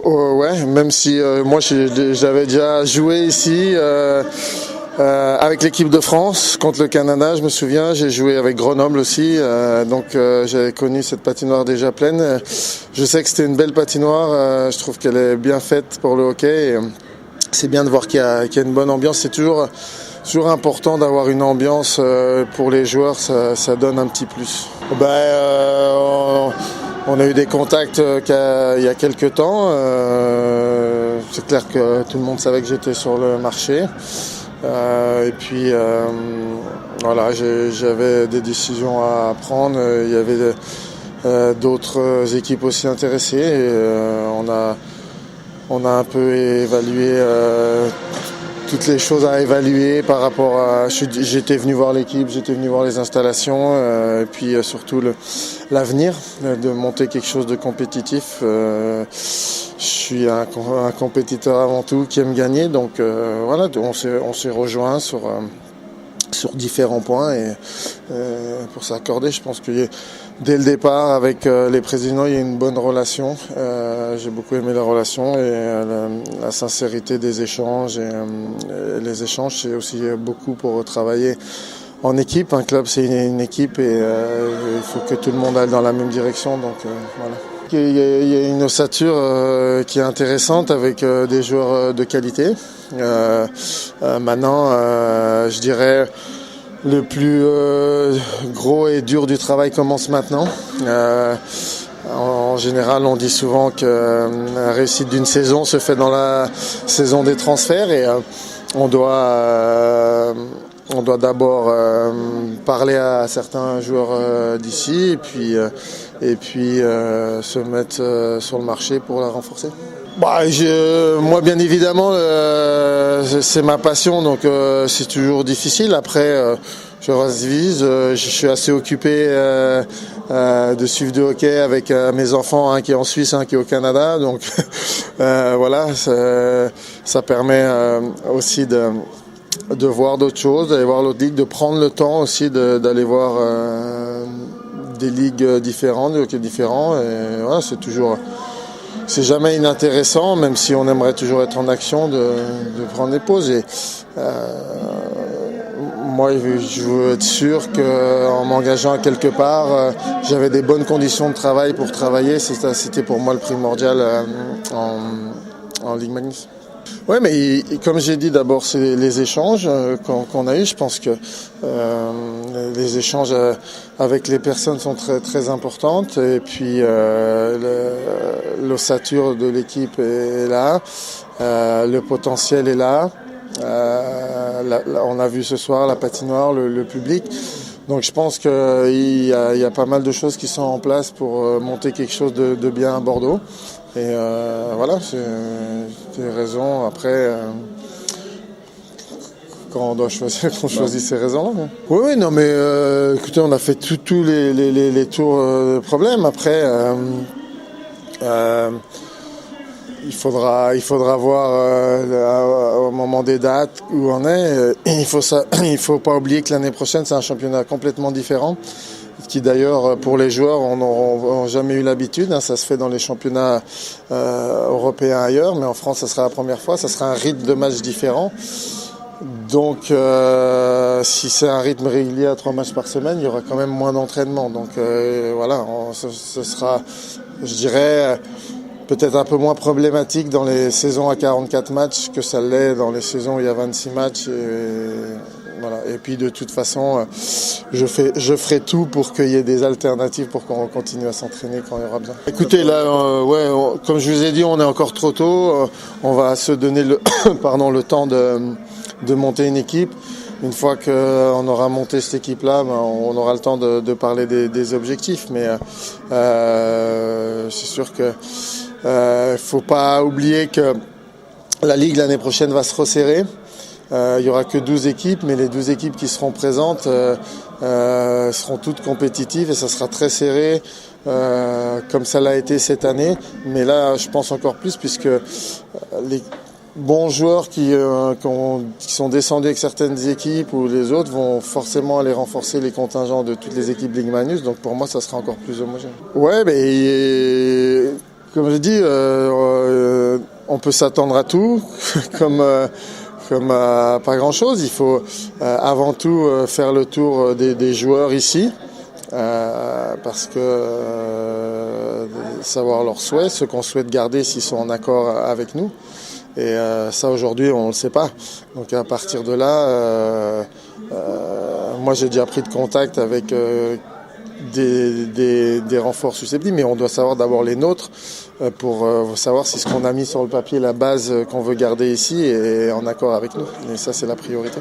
Oh, ouais, même si moi j'avais déjà joué ici avec l'équipe de France contre le Canada, je me souviens, j'ai joué avec Grenoble aussi, donc j'avais connu cette patinoire déjà pleine. Je sais que c'était une belle patinoire, je trouve qu'elle est bien faite pour le hockey. Et, c'est bien de voir qu'il y a une bonne ambiance, c'est toujours important d'avoir une ambiance pour les joueurs, ça donne un petit plus. On a eu des contacts il y a quelques temps. C'est clair que tout le monde savait que j'étais sur le marché. Et puis voilà, j'avais des décisions à prendre. Il y avait d'autres équipes aussi intéressées. Et, on a un peu évalué toutes les choses à évaluer par rapport à... J'étais venu voir l'équipe, j'étais venu voir les installations, et puis surtout l'avenir, de monter quelque chose de compétitif. Je suis un compétiteur avant tout qui aime gagner, donc voilà, on s'est rejoint sur différents points et pour s'accorder, je pense que dès le départ avec les présidents, il y a une bonne relation. J'ai beaucoup aimé la relation et la sincérité des échanges. Et les échanges, c'est aussi beaucoup pour travailler en équipe. Un club, c'est une équipe et il faut que tout le monde aille dans la même direction. Donc voilà. Il y a une ossature qui est intéressante avec des joueurs de qualité. Maintenant, je dirais le plus gros et dur du travail commence maintenant. En général, on dit souvent que la réussite d'une saison se fait dans la saison des transferts et on doit d'abord parler à certains joueurs d'ici et puis se mettre sur le marché pour la renforcer. Moi, bien évidemment, c'est ma passion, donc c'est toujours difficile. Après, je relativise. Je suis assez occupé de suivre du hockey avec mes enfants, un qui est en Suisse, un qui est au Canada. Donc voilà, ça permet aussi de voir d'autres choses, d'aller voir l'autre ligue, de prendre le temps aussi d'aller voir des ligues différentes, des hockey différents. Et voilà, c'est jamais inintéressant, même si on aimerait toujours être en action, de prendre des pauses. Et moi, je veux être sûr qu'en m'engageant quelque part, j'avais des bonnes conditions de travail pour travailler. C'était pour moi le primordial en Ligue Magnus. Oui, mais comme j'ai dit, d'abord, c'est les échanges qu'on a eus. Je pense que les échanges avec les personnes sont très, très importantes. Et puis, l'ossature de l'équipe est là. Le potentiel est là. On a vu ce soir la patinoire, le public. Donc je pense qu'il y a pas mal de choses qui sont en place pour monter quelque chose de bien à Bordeaux. Et voilà, c'est des raisons. Après, quand on doit choisir, on choisit ces raisons-là. Oui, non, mais écoutez, on a fait tous les tours de problème. Après, il faudra voir au moment des dates où on est. Il faut pas oublier que l'année prochaine, c'est un championnat complètement différent, qui d'ailleurs pour les joueurs n'ont jamais eu l'habitude. Ça se fait dans les championnats européens ailleurs, mais en France, ça sera la première fois. Ça sera un rythme de match différent. Donc, si c'est un rythme régulier à 3 matchs par semaine, il y aura quand même moins d'entraînement. Donc voilà, ce sera, je dirais, peut-être un peu moins problématique dans les saisons à 44 matchs que ça l'est dans les saisons où il y a 26 matchs. Voilà. Et puis de toute façon, je ferai tout pour qu'il y ait des alternatives pour qu'on continue à s'entraîner quand il y aura besoin. Écoutez, là, comme je vous ai dit, on est encore trop tôt. On va se donner le temps de monter une équipe. Une fois qu'on aura monté cette équipe-là, on aura le temps de parler des objectifs. Mais c'est sûr que faut pas oublier que la Ligue l'année prochaine va se resserrer. Il y aura que 12 équipes, mais les 12 équipes qui seront présentes seront toutes compétitives et ça sera très serré, comme ça l'a été cette année. Mais là, je pense encore plus, puisque les bons joueurs qui sont descendus avec certaines équipes ou les autres vont forcément aller renforcer les contingents de toutes les équipes Ligue Magnus. Donc pour moi, ça sera encore plus homogène. Ouais, mais comme je dis, on peut s'attendre à tout, comme pas grand-chose. Il faut avant tout faire le tour des joueurs ici, parce que savoir leurs souhaits, ce qu'on souhaite garder s'ils sont en accord avec nous. Et ça aujourd'hui on ne le sait pas. Donc à partir de là, moi j'ai déjà pris de contact avec des renforts susceptibles, mais on doit savoir d'abord les nôtres pour savoir si ce qu'on a mis sur le papier, la base qu'on veut garder ici, est en accord avec nous. Et ça c'est la priorité.